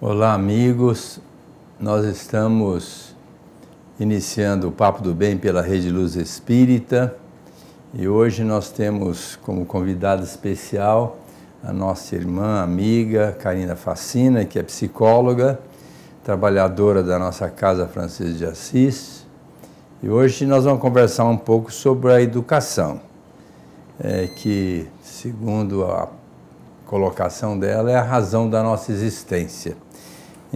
Olá, amigos. Nós estamos iniciando o Papo do Bem pela Rede Luz Espírita e hoje nós temos como convidada especial a nossa irmã, amiga, Carina Facina, que é psicóloga, trabalhadora da nossa Casa Francisco de Assis. E hoje nós vamos conversar um pouco sobre a educação, que, segundo a colocação dela, é a razão da nossa existência.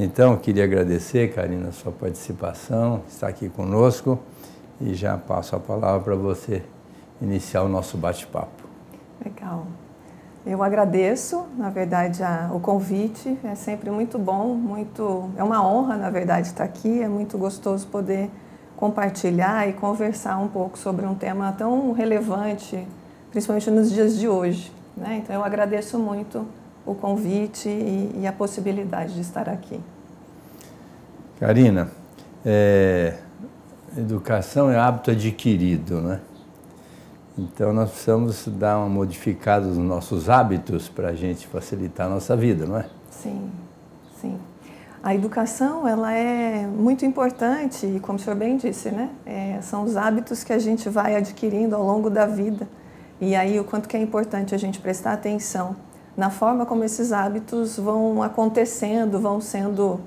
Então, eu queria agradecer, Carina, a sua participação, estar aqui conosco, e já passo a palavra para você iniciar o nosso bate-papo. Legal. Eu agradeço, na verdade, o convite. É sempre muito bom, é uma honra, na verdade, estar aqui. É muito gostoso poder compartilhar e conversar um pouco sobre um tema tão relevante, principalmente nos dias de hoje, né? Então, eu agradeço muito o convite e a possibilidade de estar aqui. Carina, educação é hábito adquirido, né? Então nós precisamos dar uma modificada nos nossos hábitos para a gente facilitar a nossa vida, não é? Sim, sim. A educação, ela é muito importante e, como o senhor bem disse, né? São os hábitos que a gente vai adquirindo ao longo da vida. E aí o quanto que é importante a gente prestar atenção na forma como esses hábitos vão acontecendo, vão sendo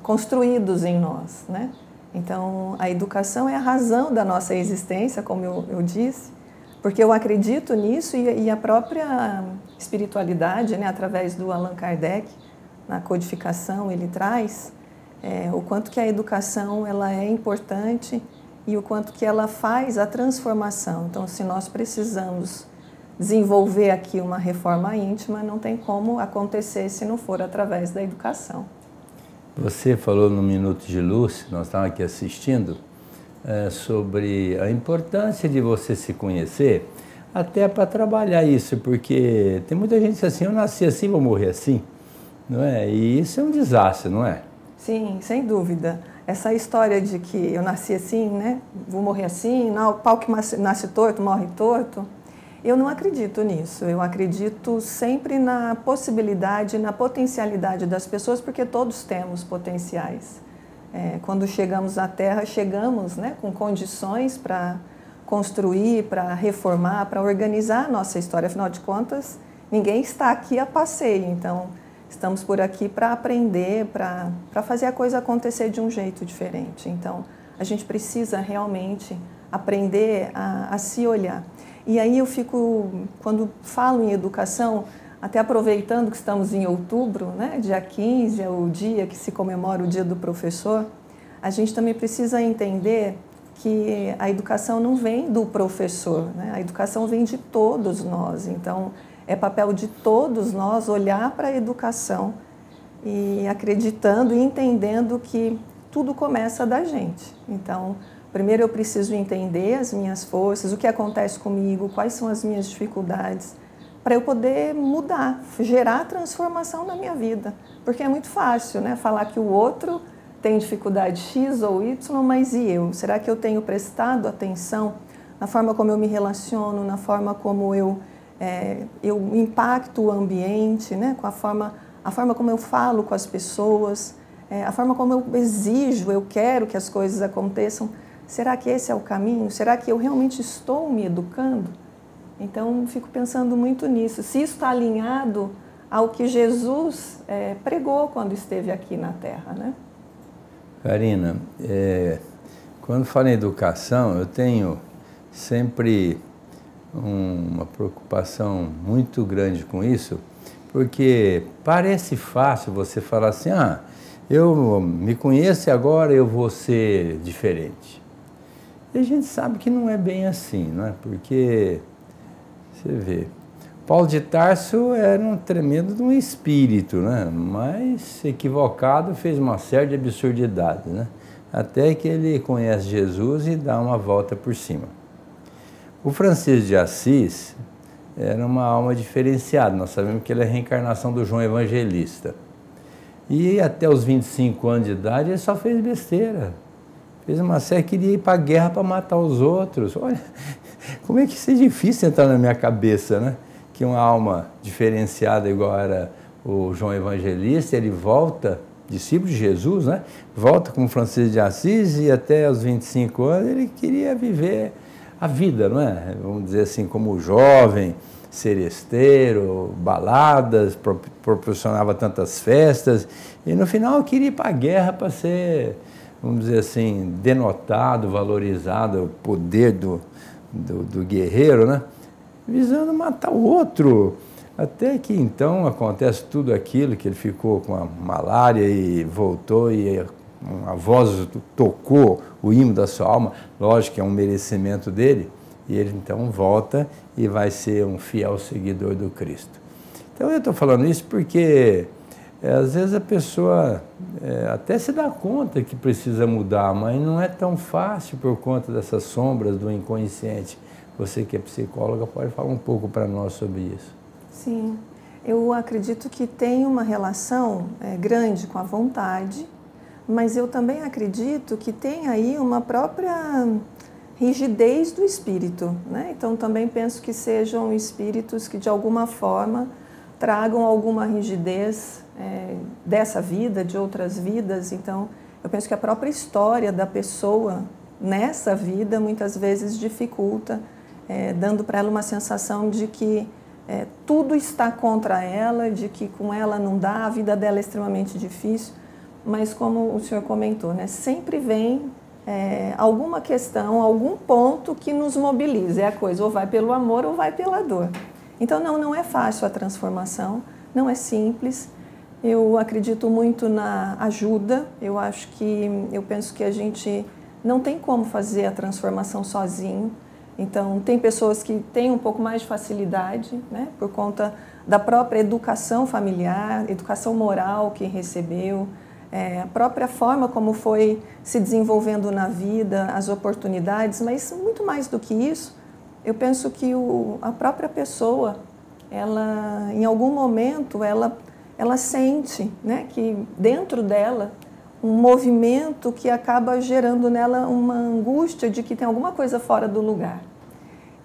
construídos em nós, né? Então, a educação é a razão da nossa existência, como eu disse, porque eu acredito nisso e a própria espiritualidade, né, através do Allan Kardec, na codificação, ele traz o quanto que a educação ela é importante e o quanto que ela faz a transformação. Então, se nós precisamos desenvolver aqui uma reforma íntima, não tem como acontecer se não for através da educação. Você falou no Minuto de Luz, nós estávamos aqui assistindo, sobre a importância de você se conhecer, até para trabalhar isso, porque tem muita gente que diz assim, eu nasci assim, vou morrer assim, não é? E isso é um desastre, não é? Sim, sem dúvida. Essa história de que eu nasci assim, né, vou morrer assim, não, o pau que nasce torto, morre torto, eu não acredito nisso. Eu acredito sempre na possibilidade, na potencialidade das pessoas, porque todos temos potenciais. Quando chegamos à Terra, chegamos, né, com condições para construir, para reformar, para organizar a nossa história. Afinal de contas, ninguém está aqui a passeio. Então, estamos por aqui para aprender, para fazer a coisa acontecer de um jeito diferente. Então, a gente precisa realmente aprender a se olhar. E aí eu fico, quando falo em educação, até aproveitando que estamos em outubro, né, dia 15 é o dia que se comemora o Dia do Professor, a gente também precisa entender que a educação não vem do professor, né? A educação vem de todos nós. Então, é papel de todos nós olhar para a educação e acreditando e entendendo que tudo começa da gente. Então, primeiro eu preciso entender as minhas forças, o que acontece comigo, quais são as minhas dificuldades, para eu poder mudar, gerar transformação na minha vida. Porque é muito fácil, né, falar que o outro tem dificuldade X ou Y, mas e eu? Será que eu tenho prestado atenção na forma como eu me relaciono, na forma como eu impacto o ambiente, né, com a forma como eu falo com as pessoas, a forma como eu exijo, eu quero que as coisas aconteçam? Será que esse é o caminho? Será que eu realmente estou me educando? Então, fico pensando muito nisso. Se isso está alinhado ao que Jesus pregou quando esteve aqui na Terra, né? Carina, quando falo em educação, eu tenho sempre uma preocupação muito grande com isso, porque parece fácil você falar assim, eu me conheço e agora eu vou ser diferente. E a gente sabe que não é bem assim, não é? Porque, você vê, Paulo de Tarso era um tremendo de um espírito, né? Mas equivocado fez uma série de absurdidades, né? Até que ele conhece Jesus e dá uma volta por cima. O Francisco de Assis era uma alma diferenciada, nós sabemos que ele é a reencarnação do João Evangelista. E até os 25 anos de idade ele só fez besteira. Fez uma série, queria ir para a guerra para matar os outros. Olha, como é que isso é difícil entrar na minha cabeça, né? Que uma alma diferenciada igual era o João Evangelista, ele volta, discípulo de Jesus, né? Volta com Francisco de Assis e até os 25 anos ele queria viver a vida, não é? Vamos dizer assim, como jovem, seresteiro, baladas, proporcionava tantas festas, e no final queria ir para a guerra para ser, vamos dizer assim, denotado, valorizado, o poder do guerreiro, né? Visando matar o outro. Até que então acontece tudo aquilo, que ele ficou com a malária e voltou e uma voz tocou o hino da sua alma, lógico que é um merecimento dele, e ele então volta e vai ser um fiel seguidor do Cristo. Então eu estou falando isso porque às vezes a pessoa até se dá conta que precisa mudar, mas não é tão fácil por conta dessas sombras do inconsciente. Você que é psicóloga pode falar um pouco para nós sobre isso. Sim, eu acredito que tem uma relação grande com a vontade, mas eu também acredito que tem aí uma própria rigidez do espírito, né? Então também penso que sejam espíritos que de alguma forma tragam alguma rigidez dessa vida, de outras vidas. Então eu penso que a própria história da pessoa nessa vida muitas vezes dificulta, dando para ela uma sensação de que tudo está contra ela, de que com ela não dá, a vida dela é extremamente difícil, mas como o senhor comentou, né, sempre vem alguma questão, algum ponto que nos mobiliza, a coisa ou vai pelo amor ou vai pela dor. Então não é fácil a transformação, não é simples. Eu acredito muito na ajuda, eu penso que a gente não tem como fazer a transformação sozinho. Então, tem pessoas que têm um pouco mais de facilidade, né, por conta da própria educação familiar, educação moral que recebeu, a própria forma como foi se desenvolvendo na vida, as oportunidades, mas muito mais do que isso, eu penso que a própria pessoa, ela, em algum momento, ela sente, né, que dentro dela um movimento que acaba gerando nela uma angústia de que tem alguma coisa fora do lugar.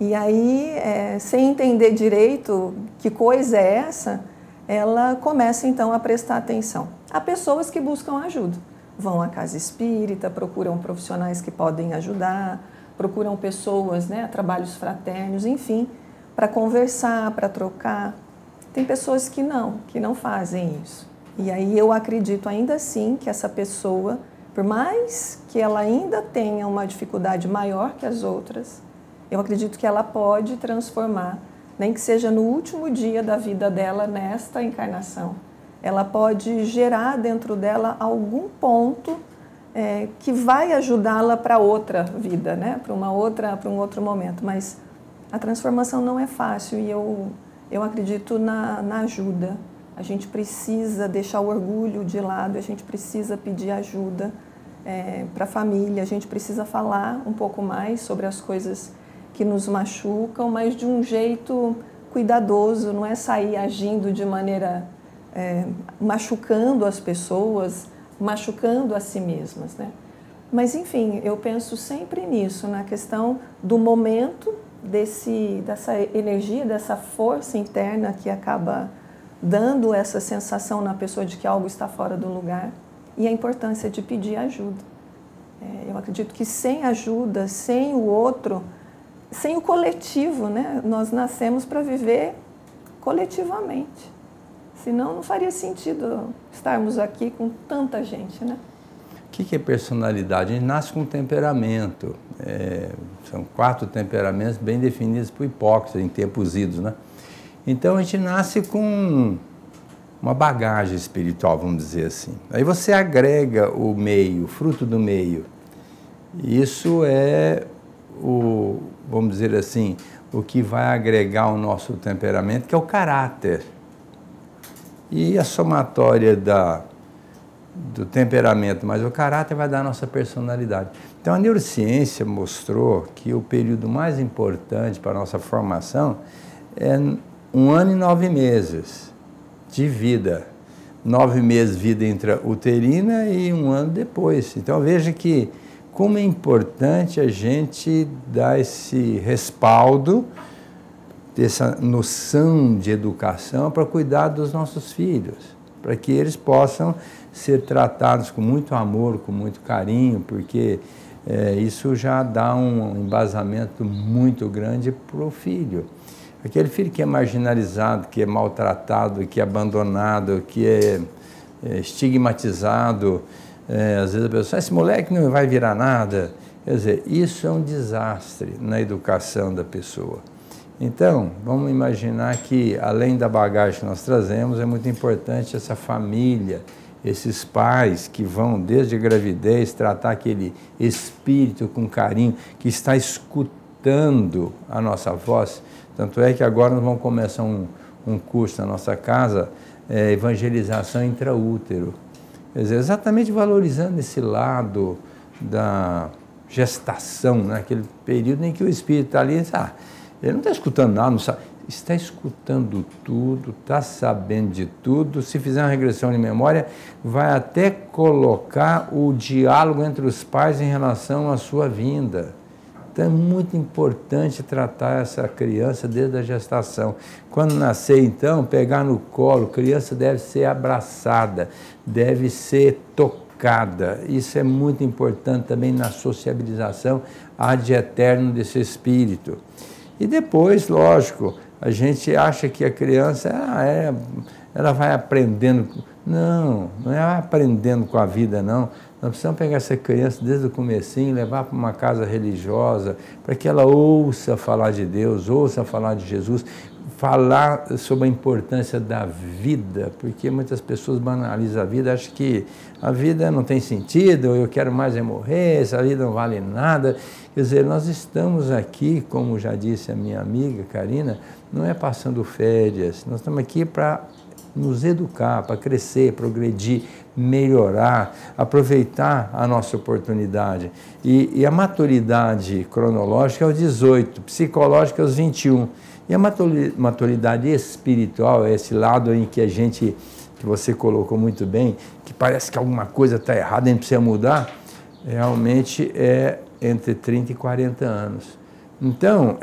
E aí, sem entender direito que coisa é essa, ela começa então a prestar atenção. Há pessoas que buscam ajuda, vão à casa espírita, procuram profissionais que podem ajudar, procuram pessoas, né, trabalhos fraternos, enfim, para conversar, para trocar. Tem pessoas que não fazem isso. E aí eu acredito ainda assim que essa pessoa, por mais que ela ainda tenha uma dificuldade maior que as outras, eu acredito que ela pode transformar, nem que seja no último dia da vida dela nesta encarnação. Ela pode gerar dentro dela algum ponto que vai ajudá-la para outra vida, né? Para um outro momento. Mas a transformação não é fácil e eu acredito na ajuda. A gente precisa deixar o orgulho de lado, a gente precisa pedir ajuda para a família, a gente precisa falar um pouco mais sobre as coisas que nos machucam, mas de um jeito cuidadoso, não é sair agindo de maneira machucando as pessoas, machucando a si mesmas, né? Mas, enfim, eu penso sempre nisso, na questão do momento, dessa energia, dessa força interna que acaba dando essa sensação na pessoa de que algo está fora do lugar e a importância de pedir ajuda. Eu acredito que sem ajuda, sem o outro, sem o coletivo, né? Nós nascemos para viver coletivamente. Senão não faria sentido estarmos aqui com tanta gente, né? O que é personalidade? A gente nasce com um temperamento. São 4 temperamentos bem definidos por Hipócrates, em tempos idos, né? Então a gente nasce com uma bagagem espiritual, vamos dizer assim. Aí você agrega o meio, o fruto do meio. Isso é vamos dizer assim, o que vai agregar ao nosso temperamento, que é o caráter. E a somatória do temperamento, mas o caráter vai dar a nossa personalidade. Então a neurociência mostrou que o período mais importante para a nossa formação é 1 ano e 9 meses de vida. 9 meses vida intrauterina e 1 ano depois. Então veja que como é importante a gente dar esse respaldo ter essa noção de educação para cuidar dos nossos filhos, para que eles possam ser tratados com muito amor, com muito carinho, porque isso já dá um embasamento muito grande para o filho. Aquele filho que é marginalizado, que é maltratado, que é abandonado, que é estigmatizado, às vezes a pessoa, esse moleque não vai virar nada. Quer dizer, isso é um desastre na educação da pessoa. Então, vamos imaginar que, além da bagagem que nós trazemos, é muito importante essa família, esses pais que vão, desde a gravidez, tratar aquele espírito com carinho, que está escutando a nossa voz. Tanto é que agora nós vamos começar um curso na nossa casa, evangelização intraútero. Quer dizer, exatamente valorizando esse lado da gestação, né? Aquele período em que o espírito está ali e diz, ele não está escutando nada, não sabe. Está escutando tudo, está sabendo de tudo. Se fizer uma regressão de memória, vai até colocar o diálogo entre os pais em relação à sua vinda. Então é muito importante tratar essa criança desde a gestação. Quando nascer, então, pegar no colo, criança deve ser abraçada, deve ser tocada. Isso é muito importante também na sociabilização ad eterno desse espírito. E depois, lógico, a gente acha que a criança, ela vai aprendendo. Não, não é aprendendo com a vida, não. Nós precisamos pegar essa criança desde o comecinho, levar para uma casa religiosa, para que ela ouça falar de Deus, ouça falar de Jesus, falar sobre a importância da vida, porque muitas pessoas banalizam a vida, acham que a vida não tem sentido, eu quero mais é morrer, essa vida não vale nada. Quer dizer, nós estamos aqui, como já disse a minha amiga Karina, não é passando férias, nós estamos aqui para nos educar, para crescer, progredir, melhorar, aproveitar a nossa oportunidade. E a maturidade cronológica é aos 18, psicológica é aos 21. E a maturidade espiritual é esse lado em que que você colocou muito bem, que parece que alguma coisa está errada, a gente precisa mudar, realmente é entre 30 e 40 anos. Então,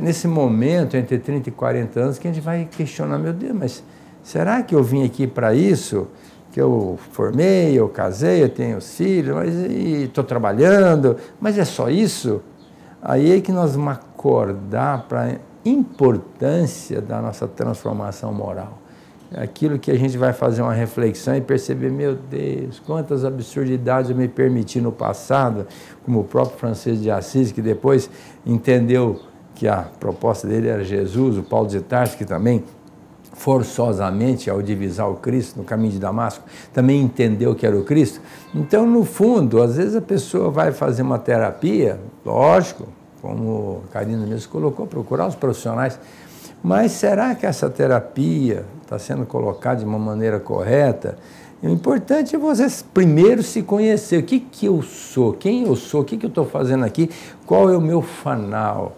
nesse momento, entre 30 e 40 anos, que a gente vai questionar, meu Deus, mas será que eu vim aqui para isso? Que eu formei, eu casei, eu tenho filhos, mas estou trabalhando, mas é só isso? Aí é que nós vamos acordar para a importância da nossa transformação moral. Aquilo que a gente vai fazer uma reflexão e perceber, meu Deus, quantas absurdidades eu me permiti no passado, como o próprio Francisco de Assis, que depois entendeu que a proposta dele era Jesus, o Paulo de Tarso, que também forçosamente, ao divisar o Cristo no caminho de Damasco, também entendeu que era o Cristo. Então, no fundo, às vezes a pessoa vai fazer uma terapia, lógico, como a Karina mesmo colocou, procurar os profissionais, mas será que essa terapia está sendo colocada de uma maneira correta? O importante é você primeiro se conhecer, o que eu sou, quem eu sou, o que eu estou fazendo aqui, qual é o meu fanal.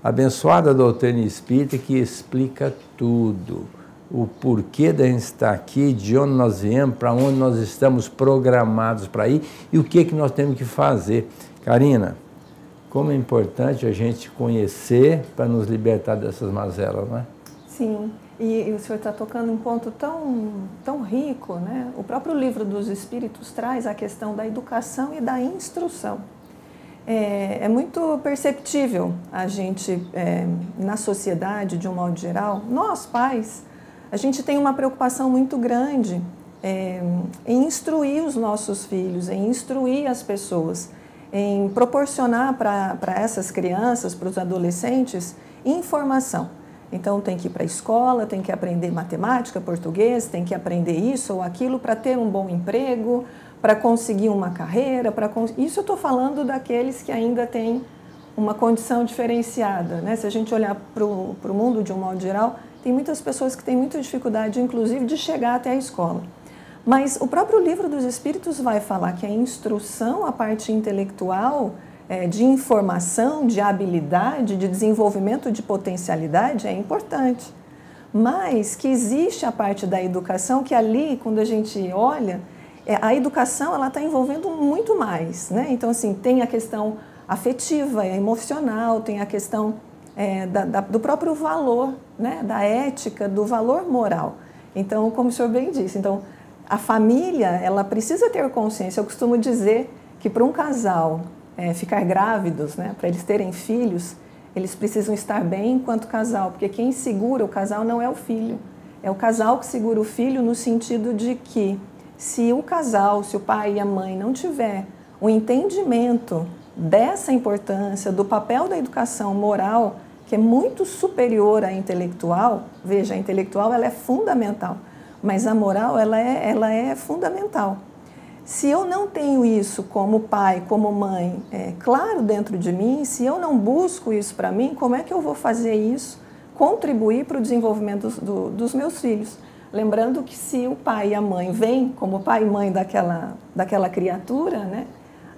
Abençoada doutrina espírita que explica tudo, o porquê da gente estar aqui, de onde nós viemos, para onde nós estamos programados para ir e o que nós temos que fazer. Karina, como é importante a gente conhecer para nos libertar dessas mazelas, não é? Sim, e o senhor está tocando um ponto tão rico, né? O próprio livro dos Espíritos traz a questão da educação e da instrução. É muito perceptível a gente, na sociedade, de um modo geral, nós pais, a gente tem uma preocupação muito grande em instruir os nossos filhos, em instruir as pessoas, em proporcionar para essas crianças, para os adolescentes, informação. Então tem que ir para a escola, tem que aprender matemática, português, tem que aprender isso ou aquilo para ter um bom emprego, para conseguir uma carreira, isso eu estou falando daqueles que ainda têm uma condição diferenciada, né? Se a gente olhar para o mundo de um modo geral, tem muitas pessoas que têm muita dificuldade, inclusive, de chegar até a escola. Mas o próprio livro dos Espíritos vai falar que a instrução, a parte intelectual, de informação, de habilidade, de desenvolvimento de potencialidade é importante. Mas que existe a parte da educação que ali, quando a gente olha, a educação ela está envolvendo muito mais, né? Então, assim, tem a questão afetiva, emocional, tem a questão do próprio valor, né? Da ética, do valor moral. Então, como o senhor bem disse, então, a família, ela precisa ter consciência. Eu costumo dizer que para um casal ficar grávidos, né, para eles terem filhos, eles precisam estar bem enquanto casal, porque quem segura o casal não é o filho. É o casal que segura o filho no sentido de que se o casal, se o pai e a mãe não tiver o entendimento dessa importância, do papel da educação moral, que é muito superior à intelectual, veja, a intelectual ela é fundamental, mas a moral ela é fundamental. Se eu não tenho isso como pai, como mãe, claro dentro de mim, se eu não busco isso para mim, como é que eu vou fazer isso, contribuir para o desenvolvimento dos meus filhos? Lembrando que se o pai e a mãe vêm como pai e mãe daquela criatura, né,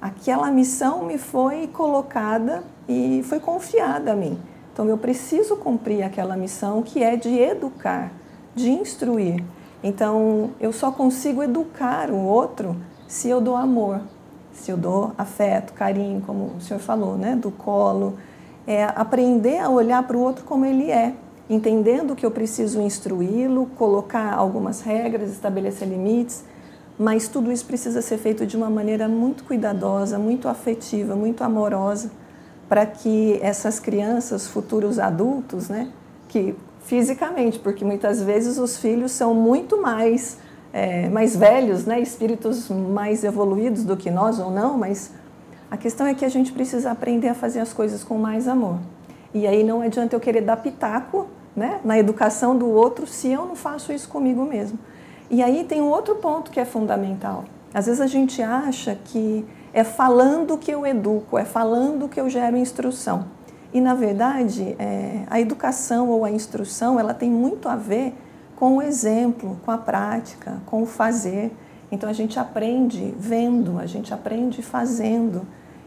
aquela missão me foi colocada e foi confiada a mim. Então eu preciso cumprir aquela missão que é de educar, de instruir. Então eu só consigo educar o outro se eu dou amor, se eu dou afeto, carinho, como o senhor falou, né, do colo, aprender a olhar para o outro como ele é, entendendo que eu preciso instruí-lo, colocar algumas regras, estabelecer limites, mas tudo isso precisa ser feito de uma maneira muito cuidadosa, muito afetiva, muito amorosa, para que essas crianças, futuros adultos, né, que fisicamente, porque muitas vezes os filhos são muito mais velhos, né, espíritos mais evoluídos do que nós ou não, mas a questão é que a gente precisa aprender a fazer as coisas com mais amor. E aí não adianta eu querer dar pitaco, né, na educação do outro se eu não faço isso comigo mesmo. E aí tem um outro ponto que é fundamental. Às vezes a gente acha que é falando que eu educo, é falando que eu gero instrução. E, na verdade, a educação ou a instrução, ela tem muito a ver com o exemplo, com a prática, com o fazer. Então, a gente aprende vendo, a gente aprende fazendo.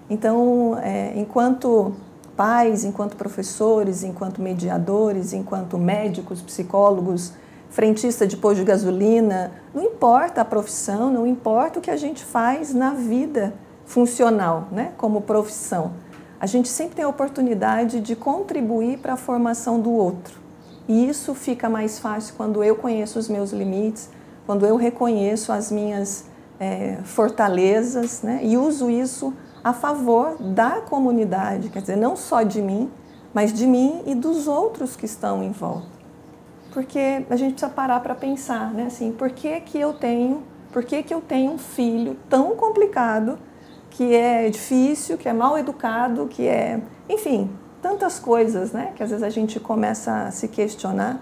Então, enquanto pais, enquanto professores, enquanto mediadores, enquanto médicos, psicólogos, frentista de posto de gasolina, não importa a profissão, não importa o que a gente faz na vida funcional, né, como profissão. A gente sempre tem a oportunidade de contribuir para a formação do outro. E isso fica mais fácil quando eu conheço os meus limites, quando eu reconheço as minhas fortalezas, né, e uso isso a favor da comunidade, quer dizer, não só de mim, mas de mim e dos outros que estão em volta. Porque a gente precisa parar para pensar, né, assim, por que eu tenho um filho tão complicado, que é difícil, que é mal educado, que é, enfim, tantas coisas, né, que às vezes a gente começa a se questionar,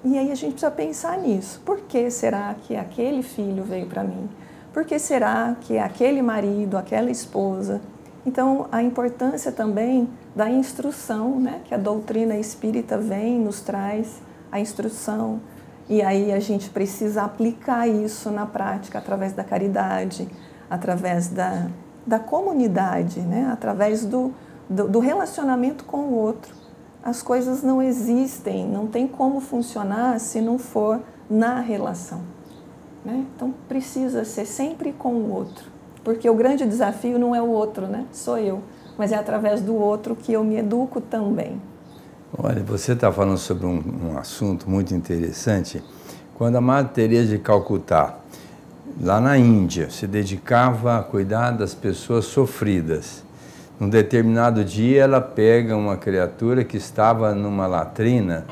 e aí a gente precisa pensar nisso. Por que será que aquele filho veio para mim? Por que será que aquele marido, aquela esposa? Então, a importância também da instrução, né, que a doutrina espírita vem, nos traz a instrução, e aí a gente precisa aplicar isso na prática, através da caridade, através da comunidade, né, através do relacionamento com o outro. As coisas não existem, não tem como funcionar se não for na relação, né? Então, precisa ser sempre com o outro, porque o grande desafio não é o outro, né? Sou eu, mas é através do outro que eu me educo também. Olha, você está falando sobre um assunto muito interessante. Quando a Madre Teresa de Calcutá, lá na Índia, se dedicava a cuidar das pessoas sofridas, num determinado dia ela pega uma criatura que estava numa latrina,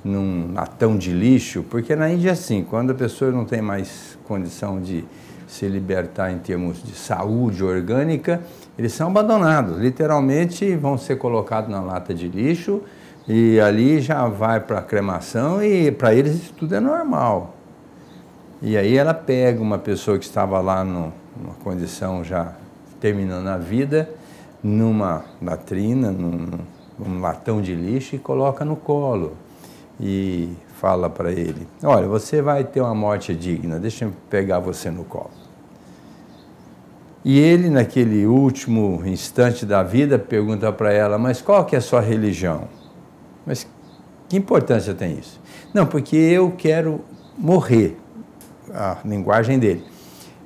num latão de lixo, porque na Índia é assim, quando a pessoa não tem mais condição de se libertar em termos de saúde orgânica, eles são abandonados, literalmente vão ser colocados na lata de lixo e ali já vai para a cremação e para eles isso tudo é normal. E aí ela pega uma pessoa que estava lá numa condição já terminando a vida, numa latrina, num latão de lixo e coloca no colo e fala para ele: olha, você vai ter uma morte digna, deixa eu pegar você no colo. E ele, naquele último instante da vida, pergunta para ela: mas qual que é a sua religião? Mas que importância tem isso? Não, porque eu quero morrer, a linguagem dele,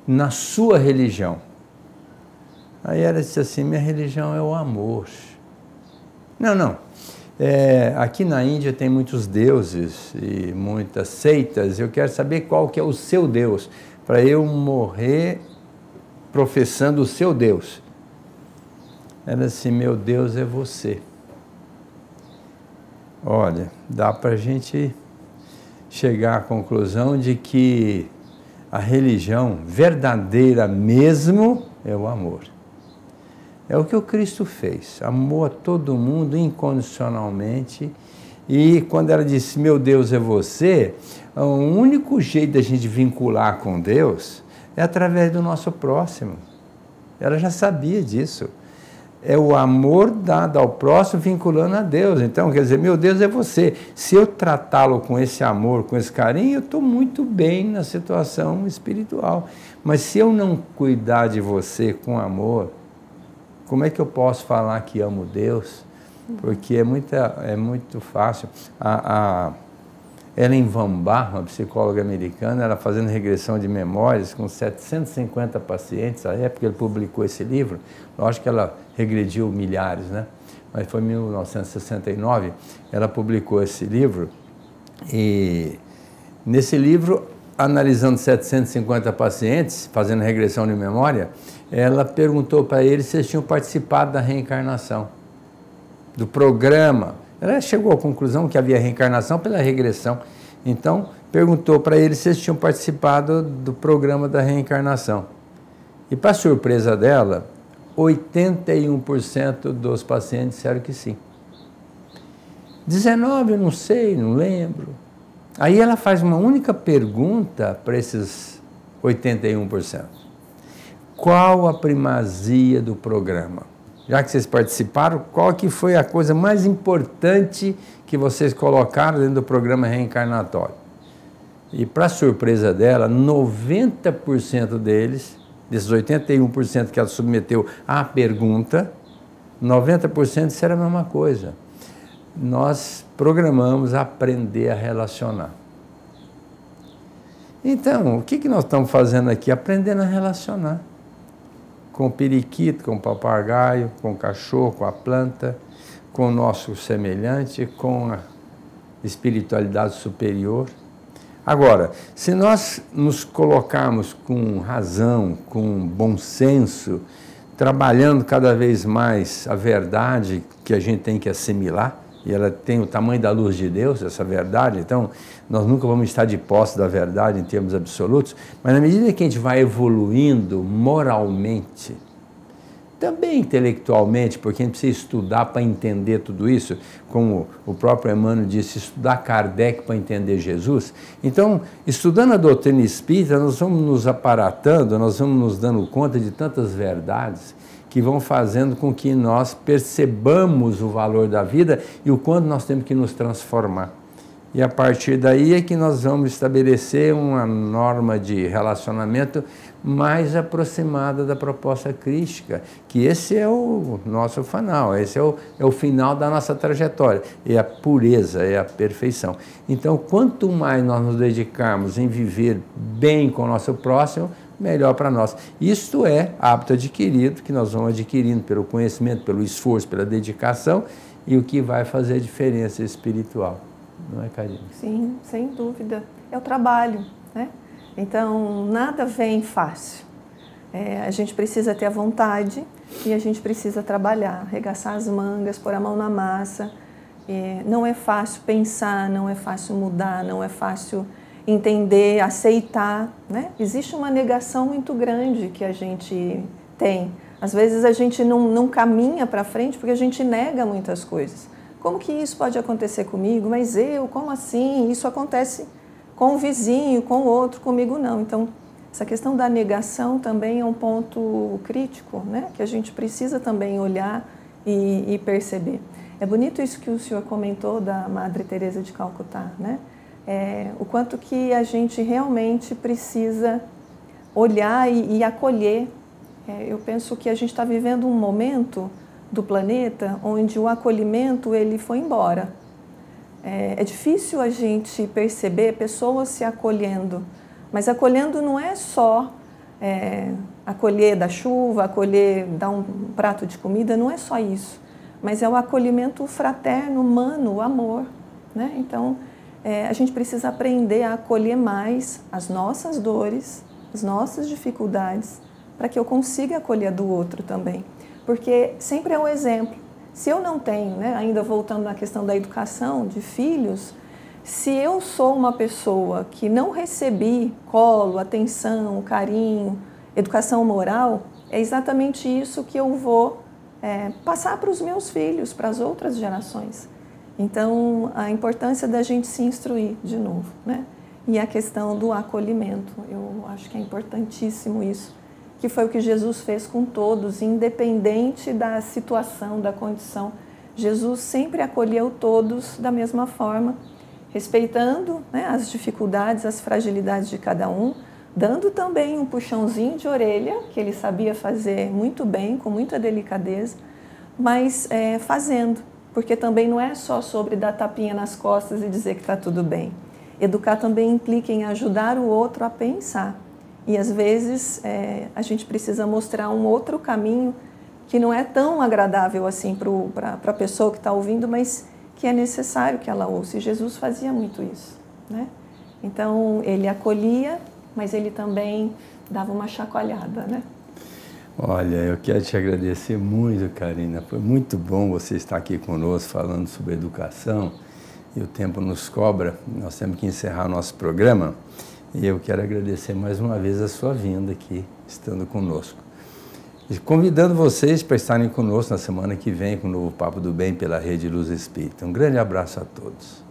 na sua religião. Aí ela disse assim: minha religião é o amor. Não, não. Aqui na Índia tem muitos deuses e muitas seitas. Eu quero saber qual que é o seu Deus, para eu morrer professando o seu Deus. Era assim, meu Deus é você. Olha, dá para a gente chegar à conclusão de que a religião verdadeira mesmo é o amor. É o que o Cristo fez, amou a todo mundo incondicionalmente, e quando ela disse, meu Deus é você, o único jeito da gente vincular com Deus é através do nosso próximo. Ela já sabia disso. É o amor dado ao próximo vinculando a Deus. Então, quer dizer, meu Deus é você. Se eu tratá-lo com esse amor, com esse carinho, eu estou muito bem na situação espiritual. Mas se eu não cuidar de você com amor, como é que eu posso falar que amo Deus? Porque é muito fácil. A Ellen Van Baar, uma psicóloga americana, ela fazendo regressão de memórias com 750 pacientes, à época ele publicou esse livro, lógico que ela regrediu milhares, né? Mas foi em 1969, ela publicou esse livro, e nesse livro, analisando 750 pacientes, fazendo regressão de memória, ela perguntou para eles se eles tinham participado da reencarnação, do programa. Ela chegou à conclusão que havia reencarnação pela regressão. Então, perguntou para eles se eles tinham participado do programa da reencarnação. E, para surpresa dela, 81% dos pacientes disseram que sim. 19%, eu não sei, não lembro. Aí ela faz uma única pergunta para esses 81%. Qual a primazia do programa? Já que vocês participaram, qual que foi a coisa mais importante que vocês colocaram dentro do programa reencarnatório? E, para surpresa dela, 90% deles, desses 81% que ela submeteu à pergunta, 90% disseram a mesma coisa. Nós programamos aprender a relacionar. Então, o que nós estamos fazendo aqui? Aprendendo a relacionar. Com o periquito, com o papagaio, com o cachorro, com a planta, com o nosso semelhante, com a espiritualidade superior. Agora, se nós nos colocarmos com razão, com bom senso, trabalhando cada vez mais a verdade que a gente tem que assimilar, e ela tem o tamanho da luz de Deus, essa verdade, então nós nunca vamos estar de posse da verdade em termos absolutos, mas na medida que a gente vai evoluindo moralmente, também intelectualmente, porque a gente precisa estudar para entender tudo isso, como o próprio Emmanuel disse, estudar Kardec para entender Jesus. Então, estudando a doutrina espírita, nós vamos nos aparatando, nós vamos nos dando conta de tantas verdades que vão fazendo com que nós percebamos o valor da vida e o quanto nós temos que nos transformar. E a partir daí é que nós vamos estabelecer uma norma de relacionamento mais aproximada da proposta crística, que esse é o nosso final, esse é o final da nossa trajetória, é a pureza, é a perfeição. Então, quanto mais nós nos dedicarmos em viver bem com o nosso próximo, melhor para nós. Isto é hábito adquirido, que nós vamos adquirindo pelo conhecimento, pelo esforço, pela dedicação, e o que vai fazer a diferença espiritual. Não é, Karine? Sim, sem dúvida. É o trabalho, né? Então, nada vem fácil. A gente precisa ter a vontade e a gente precisa trabalhar, arregaçar as mangas, pôr a mão na massa. Não é fácil pensar, não é fácil mudar, não é fácil entender, aceitar, né? Existe uma negação muito grande que a gente tem. Às vezes a gente não caminha para frente porque a gente nega muitas coisas. Como que isso pode acontecer comigo? Mas como assim? Isso acontece com o vizinho, com o outro, comigo não. Então, essa questão da negação também é um ponto crítico, né? Que a gente precisa também olhar e perceber. É bonito isso que o senhor comentou da Madre Teresa de Calcutá, né? O quanto que a gente realmente precisa olhar e acolher. Eu penso que a gente está vivendo um momento do planeta onde o acolhimento ele foi embora. É difícil a gente perceber pessoas se acolhendo, mas acolhendo não é só acolher da chuva, acolher, dar um prato de comida, não é só isso. mas é o acolhimento fraterno, humano, o amor, né? Então, a gente precisa aprender a acolher mais as nossas dores, as nossas dificuldades, para que eu consiga acolher a do outro também. Porque sempre é um exemplo. Se eu não tenho, né, ainda voltando na questão da educação de filhos, se eu sou uma pessoa que não recebi colo, atenção, carinho, educação moral, é exatamente isso que eu vou passar para os meus filhos, para as outras gerações. Então, a importância da gente se instruir de novo, né? E a questão do acolhimento, eu acho que é importantíssimo isso, que foi o que Jesus fez com todos, independente da situação, da condição. Jesus sempre acolheu todos da mesma forma, respeitando, né, as dificuldades, as fragilidades de cada um, dando também um puxãozinho de orelha, que ele sabia fazer muito bem, com muita delicadeza, mas fazendo, porque também não é só sobre dar tapinha nas costas e dizer que está tudo bem. Educar também implica em ajudar o outro a pensar. E às vezes a gente precisa mostrar um outro caminho que não é tão agradável assim para a pessoa que está ouvindo, mas que é necessário que ela ouça. E Jesus fazia muito isso, né? Então, ele acolhia, mas ele também dava uma chacoalhada, né? Olha, eu quero te agradecer muito, Karina. Foi muito bom você estar aqui conosco falando sobre educação. E o tempo nos cobra, nós temos que encerrar o nosso programa. E eu quero agradecer mais uma vez a sua vinda aqui, estando conosco. E convidando vocês para estarem conosco na semana que vem com o novo Papo do Bem pela Rede Luz Espírita. Um grande abraço a todos.